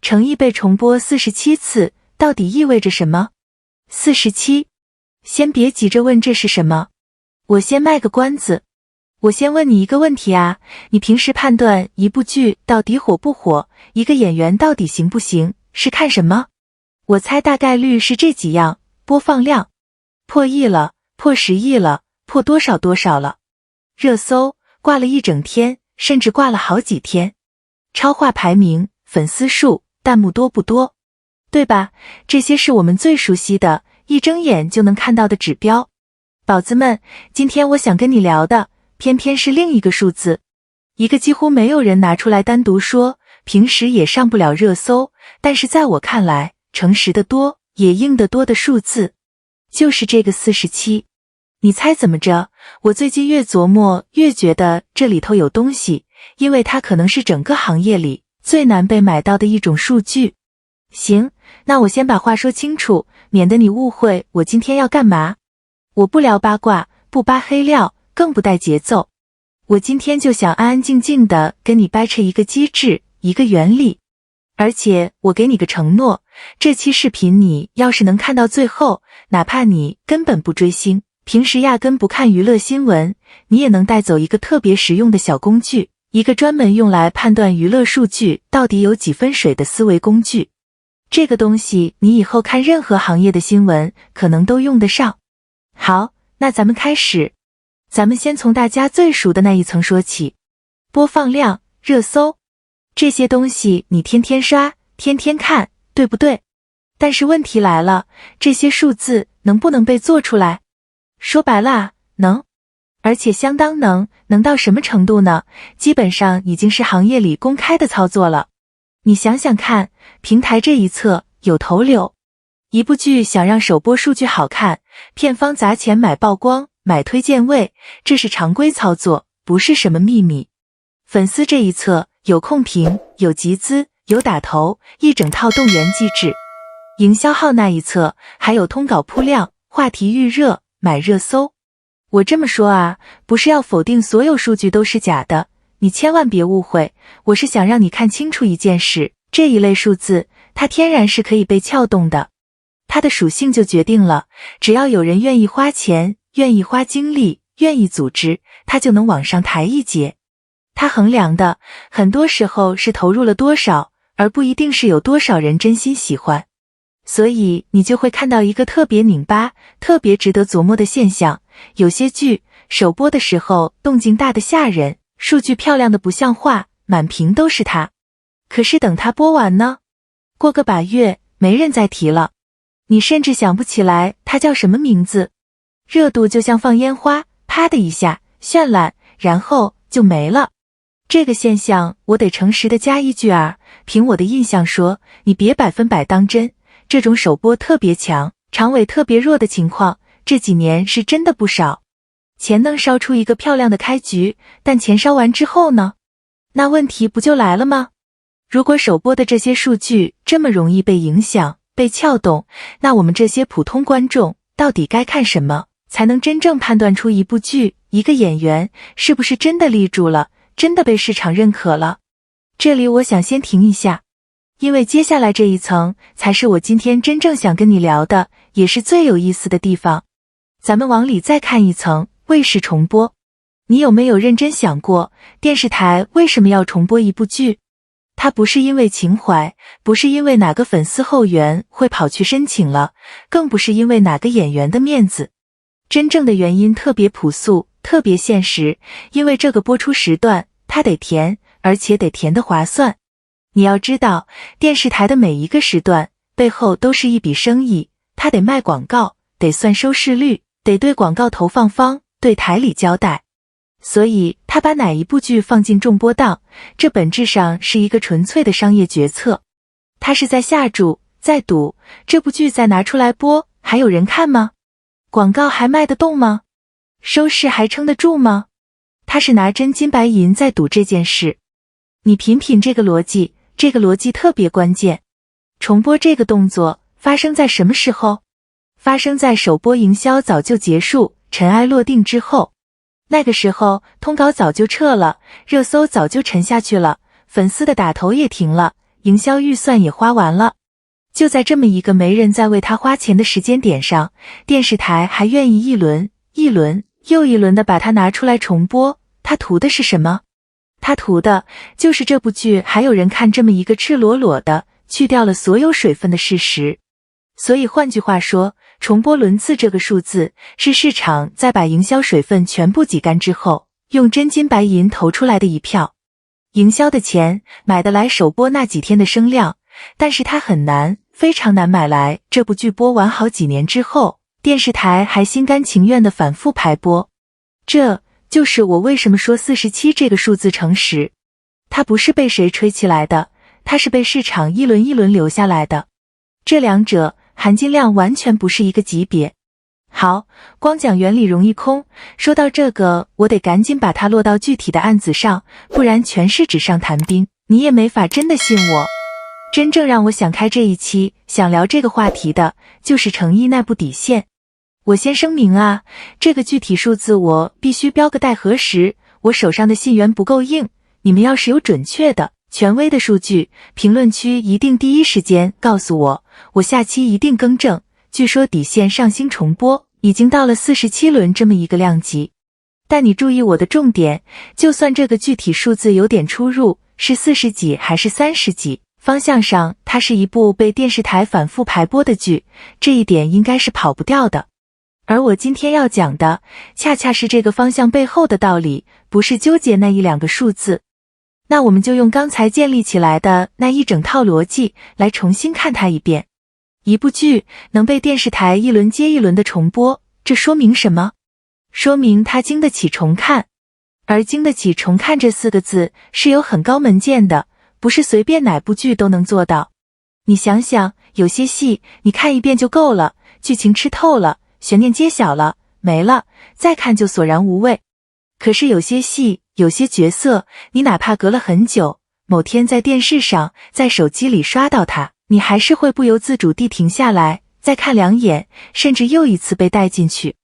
诚意被重播47次，到底意味着什么？47，先别急着问这是什么，我先卖个关子。我先问你一个问题啊，你平时判断一部剧到底火不火，一个演员到底行不行，是看什么？我猜大概率是这几样：播放量，破亿了，破10亿了，破多少多少了；热搜，挂了一整天，甚至挂了好几天；超话排名，粉丝数，弹幕多不多，对吧？这些是我们最熟悉的，一睁眼就能看到的指标。宝子们，今天我想跟你聊的，偏偏是另一个数字，一个几乎没有人拿出来单独说，平时也上不了热搜，但是在我看来，诚实的多，也硬得多的数字，就是这个47。你猜怎么着？我最近越琢磨越觉得这里头有东西，因为它可能是整个行业里最难被买到的一种数据。行，那我先把话说清楚，免得你误会我今天要干嘛。我不聊八卦，不扒黑料，更不带节奏。我今天就想安安静静的跟你掰扯一个机制，一个原理。而且我给你个承诺，这期视频你要是能看到最后，哪怕你根本不追星，平时压根不看娱乐新闻，你也能带走一个特别实用的小工具，一个专门用来判断娱乐数据到底有几分水的思维工具。这个东西你以后看任何行业的新闻可能都用得上。好，那咱们开始。咱们先从大家最熟的那一层说起，播放量、热搜，这些东西你天天刷，天天看，对不对？但是问题来了，这些数字能不能被做出来？说白了啊，能，而且相当能到什么程度呢？基本上已经是行业里公开的操作了。你想想看，平台这一侧有头流，一部剧想让首播数据好看，片方砸钱买曝光，买推荐位，这是常规操作，不是什么秘密。粉丝这一侧有控评，有集资，有打头，一整套动员机制。营销号那一侧还有通稿铺量，话题预热，买热搜。我这么说啊，不是要否定所有数据都是假的，你千万别误会，我是想让你看清楚一件事，这一类数字，它天然是可以被撬动的。它的属性就决定了，只要有人愿意花钱，愿意花精力，愿意组织，它就能往上抬一截。它衡量的，很多时候是投入了多少，而不一定是有多少人真心喜欢。所以你就会看到一个特别拧巴、特别值得琢磨的现象，有些剧首播的时候动静大得吓人，数据漂亮的不像话，满屏都是它。可是等它播完呢，过个把月，没人再提了，你甚至想不起来它叫什么名字。热度就像放烟花，啪的一下绚烂，然后就没了。这个现象我得诚实的加一句啊，凭我的印象说，你别100%当真，这种首播特别强，长尾特别弱的情况，这几年是真的不少。钱能烧出一个漂亮的开局，但钱烧完之后呢？那问题不就来了吗？如果首播的这些数据这么容易被影响、被撬动，那我们这些普通观众到底该看什么，才能真正判断出一部剧、一个演员是不是真的立住了，真的被市场认可了？这里我想先停一下，因为接下来这一层才是我今天真正想跟你聊的，也是最有意思的地方。咱们往里再看一层，卫视重播。你有没有认真想过，电视台为什么要重播一部剧？它不是因为情怀，不是因为哪个粉丝后援会跑去申请了，更不是因为哪个演员的面子。真正的原因特别朴素，特别现实，因为这个播出时段它得填，而且得填得划算。你要知道，电视台的每一个时段背后都是一笔生意，它得卖广告，得算收视率，得对广告投放方、对台里交代。所以他把哪一部剧放进重播档，这本质上是一个纯粹的商业决策。他是在下注，在赌，这部剧再拿出来播，还有人看吗？广告还卖得动吗？收视还撑得住吗？他是拿真金白银在赌这件事。你品品这个逻辑，这个逻辑特别关键。重播这个动作发生在什么时候？发生在首播营销早就结束，尘埃落定之后。那个时候通稿早就撤了，热搜早就沉下去了，粉丝的打头也停了，营销预算也花完了。就在这么一个没人在为他花钱的时间点上，电视台还愿意一轮又一轮的把它拿出来重播，他图的是什么？他图的就是这部剧还有人看这么一个赤裸裸的去掉了所有水分的事实。所以换句话说，重播轮次这个数字是市场在把营销水分全部挤干之后，用真金白银投出来的一票。营销的钱买得来首播那几天的声量，但是它很难，非常难买来这部剧播完好几年之后，电视台还心甘情愿地反复排播。这就是我为什么说47这个数字诚实。它不是被谁吹起来的，它是被市场一轮一轮留下来的。这两者含金量完全不是一个级别。好，光讲原理容易空，说到这个，我得赶紧把它落到具体的案子上，不然全是纸上谈兵，你也没法真的信我。真正让我想开这一期，想聊这个话题的，就是诚意那部底线。我先声明啊，这个具体数字我必须标个待核实，我手上的信源不够硬，你们要是有准确的、权威的数据，评论区一定第一时间告诉我，我下期一定更正。据说底线上星重播已经到了47轮这么一个量级，但你注意我的重点，就算这个具体数字有点出入，是40几还是30几，方向上它是一部被电视台反复排播的剧，这一点应该是跑不掉的。而我今天要讲的，恰恰是这个方向背后的道理，不是纠结那一两个数字。那我们就用刚才建立起来的那一整套逻辑来重新看它一遍。一部剧能被电视台一轮接一轮的重播，这说明什么？说明它经得起重看。而经得起重看这4个字是有很高门槛的，不是随便哪部剧都能做到。你想想，有些戏你看一遍就够了，剧情吃透了，悬念揭晓了，没了，再看就索然无味。可是有些戏，有些角色，你哪怕隔了很久，某天在电视上，在手机里刷到它，你还是会不由自主地停下来，再看2眼，甚至又一次被带进去。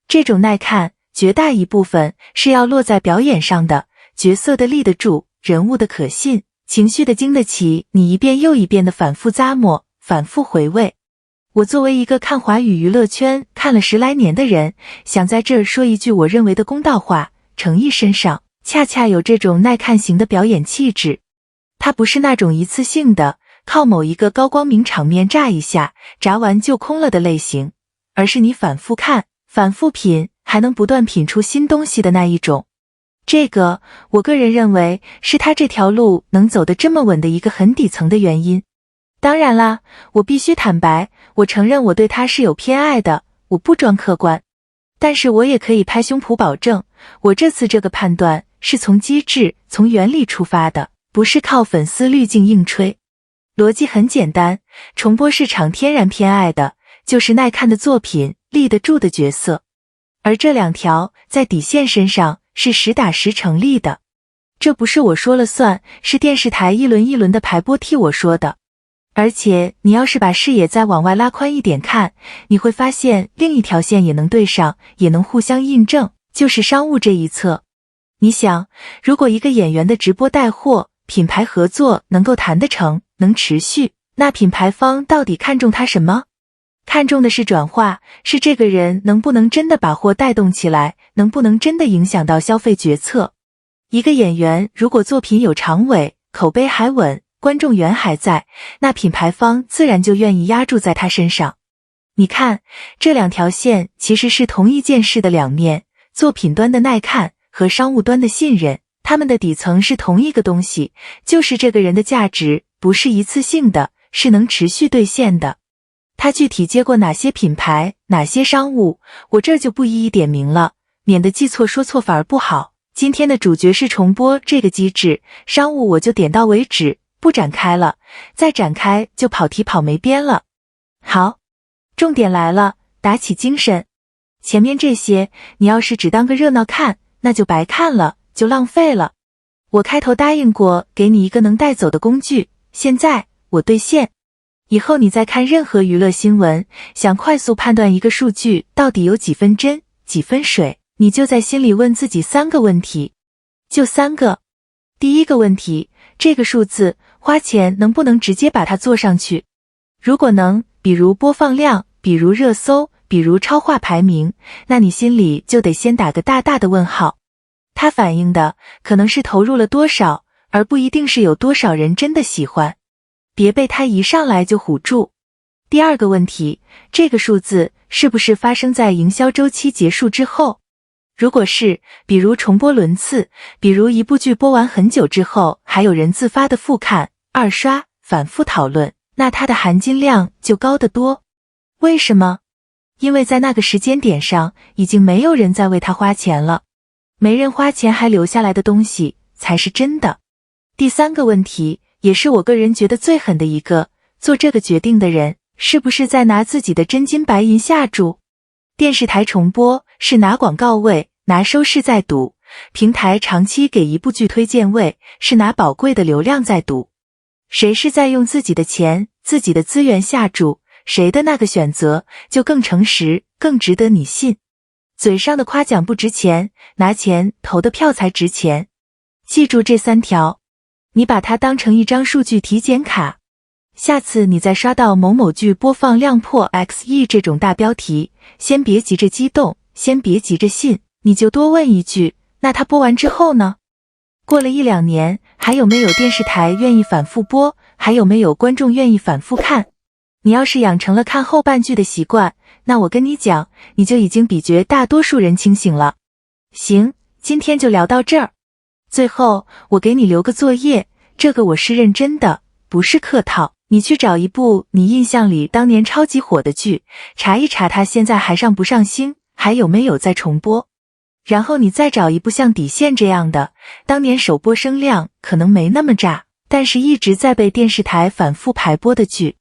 这种耐看，绝大一部分是要落在表演上的，角色的立得住，人物的可信，情绪的经得起你一遍又一遍的反复咂摸，反复回味。我作为一个看华语娱乐圈看了10来年的人，想在这儿说一句我认为的公道话，诚意身上恰恰有这种耐看型的表演气质。它不是那种一次性的靠某一个高光名场面炸一下，炸完就空了的类型，而是你反复看，反复品，还能不断品出新东西的那一种。这个，我个人认为是他这条路能走得这么稳的一个很底层的原因。当然啦，我必须坦白，我承认我对他是有偏爱的，我不装客观。但是我也可以拍胸脯保证，我这次这个判断是从机制、从原理出发的，不是靠粉丝滤镜硬吹。逻辑很简单，重播市场天然偏爱的就是耐看的作品，立得住的角色。而这2条在底线身上是实打实成立的。这不是我说了算，是电视台一轮一轮的排播替我说的。而且你要是把视野再往外拉宽一点看，你会发现另一条线也能对上，也能互相印证，就是商务这一侧。你想，如果一个演员的直播带货，品牌合作能够谈得成，能持续，那品牌方到底看重他什么？看重的是转化，是这个人能不能真的把货带动起来，能不能真的影响到消费决策。一个演员如果作品有长尾，口碑还稳，观众缘还在，那品牌方自然就愿意压注在他身上。你看，这2条线其实是同一件事的2面，作品端的耐看和商务端的信任，他们的底层是同一个东西，就是这个人的价值不是一次性的，是能持续兑现的。他具体接过哪些品牌，哪些商务，我这就不一一点名了，免得记错说错反而不好。今天的主角是重播这个机制，商务我就点到为止，不展开了，再展开就跑题跑没边了。好，重点来了，打起精神。前面这些你要是只当个热闹看，那就白看了，就浪费了。我开头答应过给你一个能带走的工具，现在我兑现。以后你再看任何娱乐新闻，想快速判断一个数据到底有几分真几分水，你就在心里问自己3个问题，就3个。第一个问题，这个数字花钱能不能直接把它做上去？如果能，比如播放量，比如热搜，比如超话排名，那你心里就得先打个大大的问号。它反映的可能是投入了多少，而不一定是有多少人真的喜欢。别被它一上来就唬住。第二个问题，这个数字是不是发生在营销周期结束之后？如果是，比如重播轮次，比如一部剧播完很久之后，还有人自发的复看、二刷、反复讨论，那它的含金量就高得多。为什么？因为在那个时间点上，已经没有人在为它花钱了。没人花钱还留下来的东西才是真的。第三个问题，也是我个人觉得最狠的一个，做这个决定的人是不是在拿自己的真金白银下注？电视台重播是拿广告位，拿收视在赌；平台长期给一部剧推荐位，是拿宝贵的流量在赌。谁是在用自己的钱、自己的资源下注，谁的那个选择就更诚实，更值得你信。嘴上的夸奖不值钱，拿钱投的票才值钱。记住这3条，你把它当成一张数据体检卡。下次你再刷到某某剧播放量破 X 亿这种大标题，先别急着激动，先别急着信，你就多问一句，那它播完之后呢？过了1-2年，还有没有电视台愿意反复播？还有没有观众愿意反复看？你要是养成了看后半句的习惯，那我跟你讲，你就已经比绝大多数人清醒了。行，今天就聊到这儿。最后，我给你留个作业，这个我是认真的，不是客套。你去找一部你印象里当年超级火的剧，查一查它现在还上不上星，还有没有再重播。然后你再找一部像《底线》这样的，当年首播声量可能没那么炸，但是一直在被电视台反复排播的剧。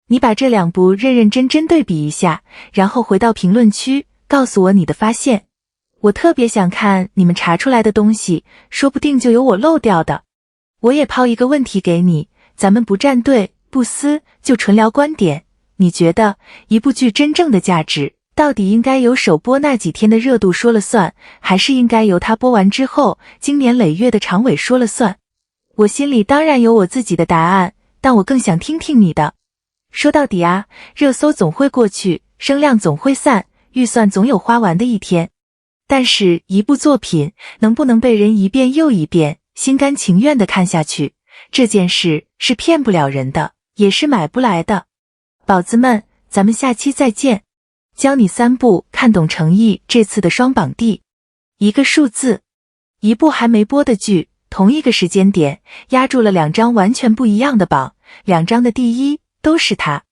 你把这2部认认真真对比一下，然后回到评论区告诉我你的发现。我特别想看你们查出来的东西，说不定就有我漏掉的。我也抛一个问题给你，咱们不站队不撕，就纯聊观点。你觉得一部剧真正的价值，到底应该由首播那几天的热度说了算，还是应该由它播完之后经年累月的长尾说了算？我心里当然有我自己的答案，但我更想听听你的。说到底啊，热搜总会过去，声量总会散，预算总有花完的一天。但是一部作品能不能被人一遍又一遍心甘情愿地看下去，这件事是骗不了人的，也是买不来的。宝子们，咱们下期再见。教你3部看懂诚意这次的双榜地。一个数字，一部还没播的剧，同一个时间点压住了2张完全不一样的榜，2张的第一都是它。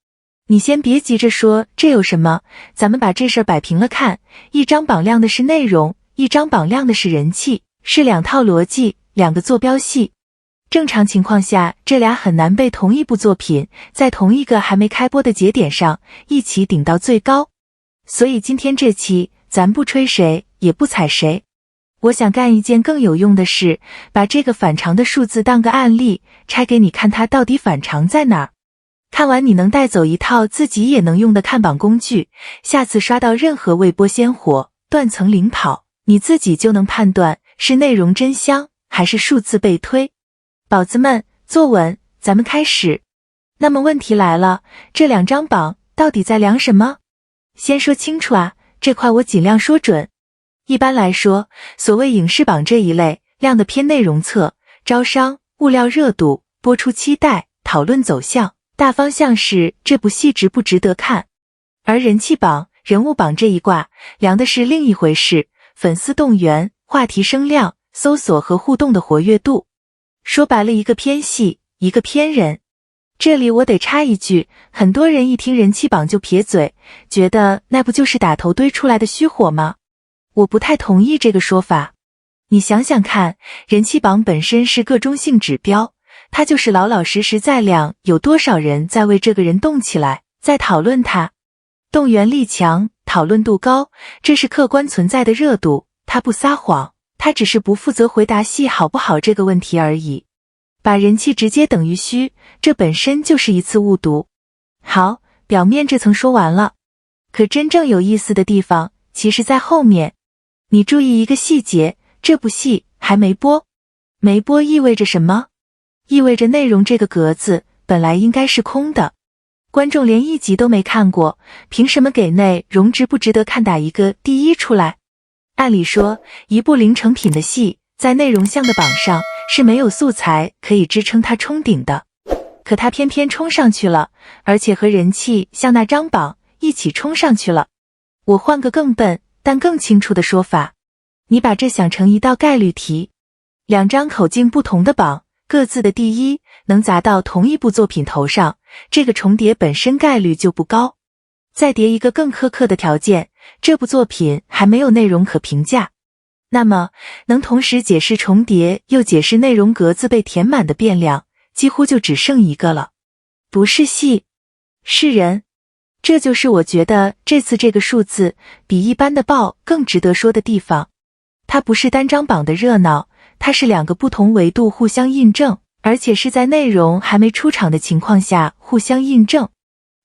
你先别急着说这有什么，咱们把这事儿摆平了看，一张榜亮的是内容，一张榜亮的是人气，是2套逻辑，2个坐标系。正常情况下，这俩很难被同一部作品在同一个还没开播的节点上一起顶到最高。所以今天这期咱不吹谁也不踩谁，我想干一件更有用的事，把这个反常的数字当个案例拆给你看，它到底反常在哪儿。看完你能带走一套自己也能用的看榜工具，下次刷到任何未播先火、断层领跑，你自己就能判断是内容真香还是数字被推。宝子们，坐稳，咱们开始。那么问题来了，这2张榜到底在量什么？先说清楚啊，这块我尽量说准。一般来说，所谓影视榜这一类，量的偏内容侧，招商、物料热度、播出期待、讨论走向，大方向是这部戏值不值得看。而人气榜、人物榜这一卦，量的是另一回事，粉丝动员、话题声量、搜索和互动的活跃度。说白了，一个偏戏，一个偏人。这里我得插一句，很多人一听人气榜就撇嘴，觉得那不就是打头堆出来的虚火吗？我不太同意这个说法。你想想看，人气榜本身是个中性指标，它就是老老实实在量有多少人在为这个人动起来，在讨论他。动员力强，讨论度高，这是客观存在的热度，它不撒谎，它只是不负责回答戏好不好这个问题而已。把人气直接等于虚，这本身就是一次误读。好，表面这层说完了，可真正有意思的地方其实在后面。你注意一个细节，这部戏还没播。没播意味着什么？意味着内容这个格子本来应该是空的。观众连一集都没看过，凭什么给内容值不值得看打一个第一出来？按理说，一部零成品的戏，在内容项的榜上是没有素材可以支撑它冲顶的。可它偏偏冲上去了，而且和人气像那张榜一起冲上去了。我换个更笨但更清楚的说法，你把这想成一道概率题，两张口径不同的榜，各自的第一能砸到同一部作品头上，这个重叠本身概率就不高。再叠一个更苛刻的条件，这部作品还没有内容可评价。那么，能同时解释重叠又解释内容格子被填满的变量，几乎就只剩一个了。不是戏，是人。这就是我觉得这次这个数字比一般的报更值得说的地方。它不是单张榜的热闹，它是两个不同维度互相印证，而且是在内容还没出场的情况下互相印证。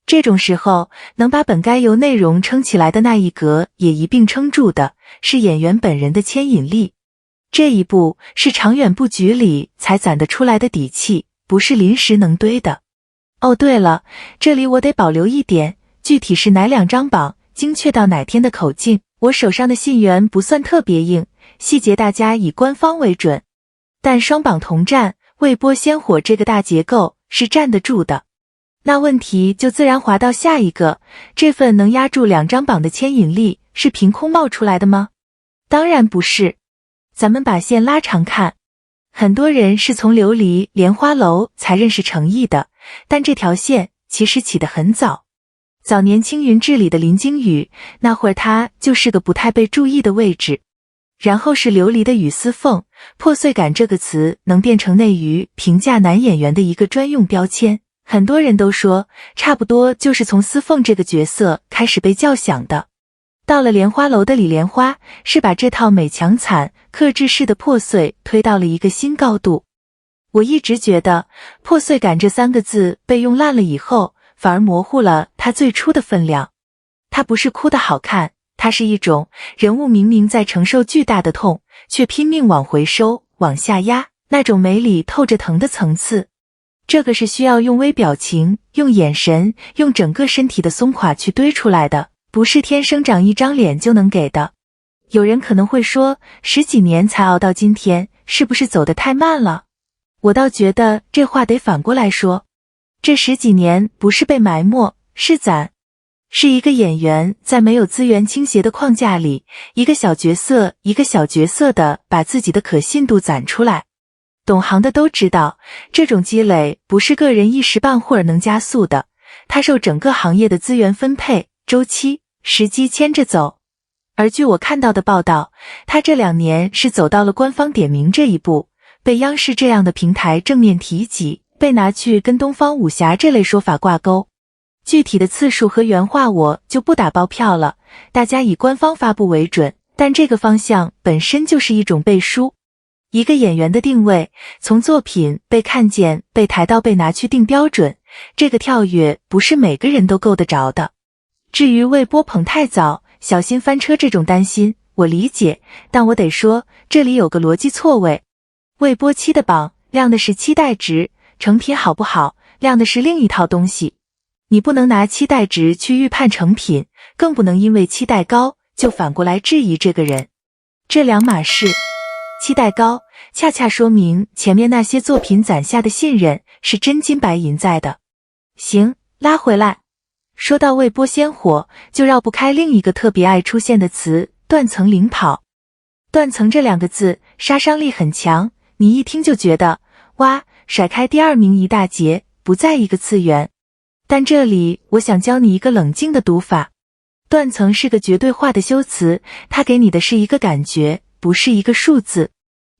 这种时候，能把本该由内容撑起来的那一格也一并撑住的，是演员本人的牵引力。这一步是长远布局里才攒得出来的底气，不是临时能堆的。哦，对了，这里我得保留一点，具体是哪两张榜，精确到哪天的口径，我手上的信源不算特别硬，细节大家以官方为准。但双榜同站，未播先火这个大结构是站得住的。那问题就自然滑到下一个，这份能压住两张榜的牵引力是凭空冒出来的吗？当然不是。咱们把线拉长看，很多人是从琉璃莲花楼才认识程毅的，但这条线其实起得很早。早年青云志里的林惊羽，那会儿他就是个不太被注意的位置。然后是琉璃的雨丝凤，破碎感这个词能变成内娱评价男演员的一个专用标签。很多人都说，差不多就是从丝凤这个角色开始被叫响的。到了莲花楼的李莲花，是把这套美强惨、克制式的破碎推到了一个新高度。我一直觉得，破碎感这三个字被用烂了以后，反而模糊了它最初的分量。它不是哭得好看，它是一种人物明明在承受巨大的痛，却拼命往回收、往下压，那种美里透着疼的层次。这个是需要用微表情、用眼神、用整个身体的松垮去堆出来的，不是天生长一张脸就能给的。有人可能会说，10几年才熬到今天，是不是走得太慢了？我倒觉得这话得反过来说，这10几年不是被埋没，是攒。是一个演员在没有资源倾斜的框架里，一个小角色一个小角色的把自己的可信度攒出来。懂行的都知道，这种积累不是个人一时半会儿能加速的，它受整个行业的资源分配、周期、时机牵着走。而据我看到的报道，他这2年是走到了官方点名这一步，被央视这样的平台正面提及，被拿去跟东方武侠这类说法挂钩。具体的次数和原话我就不打包票了，大家以官方发布为准，但这个方向本身就是一种背书。一个演员的定位，从作品被看见、被抬到被拿去定标准，这个跳跃不是每个人都够得着的。至于未播捧太早，小心翻车这种担心，我理解，但我得说，这里有个逻辑错位。未播期的榜亮的是期待值，成品好不好，亮的是另一套东西。你不能拿期待值去预判成品，更不能因为期待高，就反过来质疑这个人。这两码事。期待高，恰恰说明前面那些作品攒下的信任是真金白银在的。行，拉回来。说到未播先火，就绕不开另一个特别爱出现的词，断层领跑。断层这2个字杀伤力很强，你一听就觉得，哇，甩开第2名一大截，不在一个次元。但这里我想教你一个冷静的读法。断层是个绝对化的修辞，它给你的是一个感觉，不是一个数字。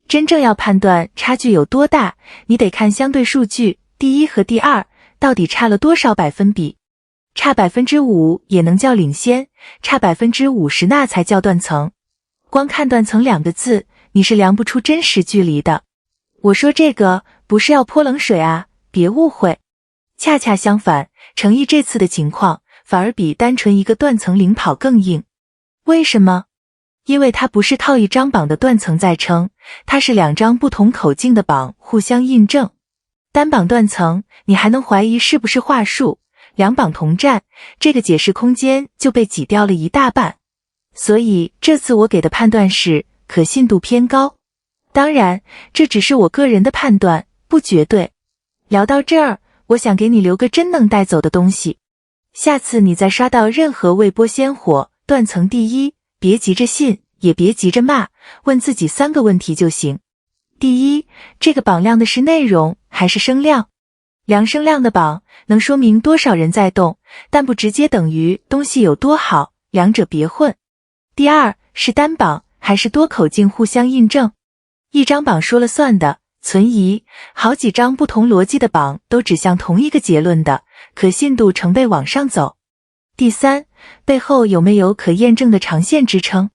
真正要判断差距有多大，你得看相对数据，第1和第2到底差了多少百分比。差5%也能叫领先，差50%那才叫断层。光看断层2个字，你是量不出真实距离的。我说这个不是要泼冷水啊，别误会。恰恰相反，程毅这次的情况反而比单纯一个断层领跑更硬。为什么？因为它不是靠一张榜的断层在撑，它是2张不同口径的榜互相印证。单榜断层，你还能怀疑是不是话术，两榜同站，这个解释空间就被挤掉了一大半。所以这次我给的判断是可信度偏高。当然，这只是我个人的判断，不绝对。聊到这儿，我想给你留个真能带走的东西。下次你再刷到任何未播先火、断层第一，别急着信，也别急着骂，问自己3个问题就行。第一，这个榜亮的是内容还是声量？量声量的榜能说明多少人在动，但不直接等于东西有多好，两者别混。第二，是单榜还是多口径互相印证？一张榜说了算的，存疑；好几张不同逻辑的榜都指向同一个结论的，可信度成倍往上走。第三，背后有没有可验证的长线支撑？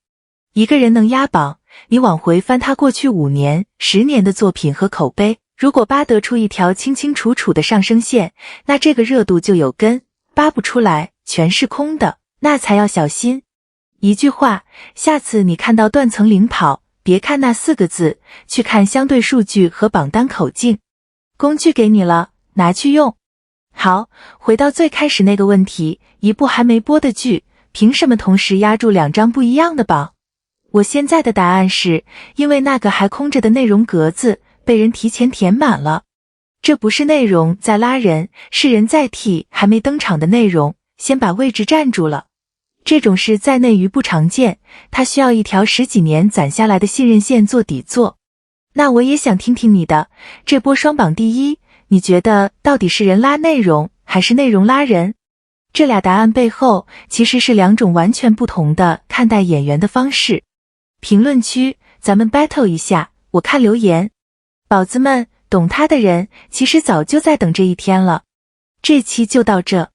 一个人能压榜，你往回翻他过去5年、10年的作品和口碑，如果扒得出一条清清楚楚的上升线，那这个热度就有根；扒不出来，全是空的，那才要小心。一句话，下次你看到断层领跑，别看那4个字，去看相对数据和榜单口径。工具给你了，拿去用。好，回到最开始那个问题，一部还没播的剧，凭什么同时压住2张不一样的榜？我现在的答案是，因为那个还空着的内容格子被人提前填满了。这不是内容在拉人，是人在替还没登场的内容先把位置占住了。这种事在内娱不常见，它需要一条10几年攒下来的信任线做底座。那我也想听听你的，这波双榜第一，你觉得到底是人拉内容，还是内容拉人？这俩答案背后其实是2种完全不同的看待演员的方式。评论区咱们 battle 一下，我看留言。宝子们，懂他的人其实早就在等这一天了。这期就到这。